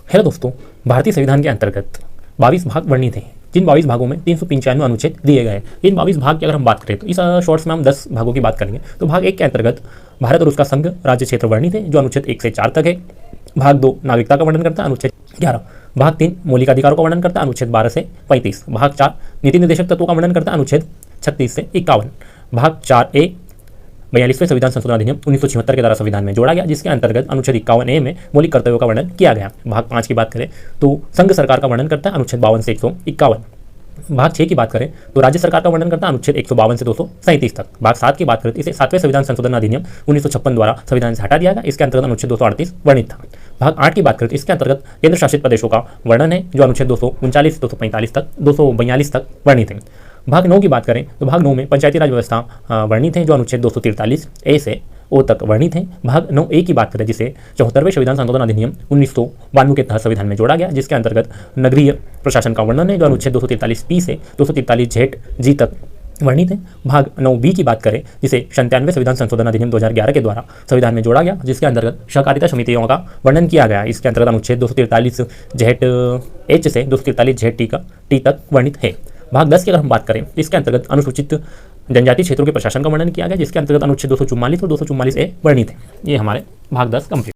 Hello दोस्तों, भारतीय संविधान के अंतर्गत 22 भाग वर्णित हैं, जिन 22 भागों में 395 अनुच्छेद दिए गए हैं। इन 22 भाग की अगर हम बात करें तो इस शॉर्ट्स में हम 10 भागों की बात करेंगे। तो भाग 1 के अंतर्गत भारत और उसका संघ राज्य क्षेत्र वर्णित है, जो अनुच्छेद 1 से 4 तक है। भाग 2 नागरिकता का वर्णन करता है, अनुच्छेद 11। भाग 3 मौलिक अधिकारों का वर्णन करता है, अनुच्छेद 12 से 35। भाग 4 नीति निर्देशक तत्वों का वर्णन करता है, अनुच्छेद 36 से 51। भाग 4A 42वें संविधान संशोधन अधिनियम 1976 के द्वारा संविधान में जोड़ा गया, जिसके अंतर्गत अनुच्छेद 51A में मौलिक कर्तव्यों का वर्णन किया गया। भाग 5 की बात करें तो संघ सरकार का वर्णन करता है, अनुच्छेद 52 से 151। भाग 6 की बात करें तो राज्य सरकार का वर्णन करता है, अनुच्छेद 152 से 237 तक। भाग 7 की बात करें तो इसे 7वें संविधान संशोधन अधिनियम 1956 द्वारा संविधान से हटा दिया गया, इसके अंतर्गत अनुच्छेद 238 वर्णित था। भाग 8 की बात करें तो इसके अंतर्गत केंद्र शासित प्रदेशों का वर्णन है, जो अनुच्छेद 239 से 245 तक 242 तक वर्णित है। भाग 9 की बात करें तो भाग 9 में पंचायती राज व्यवस्था वर्णित है, जो अनुच्छेद 243A से O तक वर्णित है। भाग 9A की बात करें जिसे 74वें संविधान संशोधन अधिनियम 1992 के तहत संविधान में जोड़ा गया, जिसके अंतर्गत नगरीय प्रशासन का वर्णन है, जो अनुच्छेद 243P से 243ZG तक वर्णित है। भाग 9B की बात करें जिसे 97वें संविधान संशोधन अधिनियम 2011 के द्वारा संविधान में जोड़ा गया, जिसके अंतर्गत सहकारिता समितियों का वर्णन किया गया। इसके अंतर्गत अनुच्छेद 243ZH से 243ZT तक वर्णित है। भाग 10 की अगर हम बात करें तो इसके अंतर्गत अनुसूचित जनजाति क्षेत्रों के प्रशासन का वर्णन किया गया, जिसके अंतर्गत अनुच्छेद 244 और 244A वर्णित है। ये हमारे भाग 10 कंप्लीट।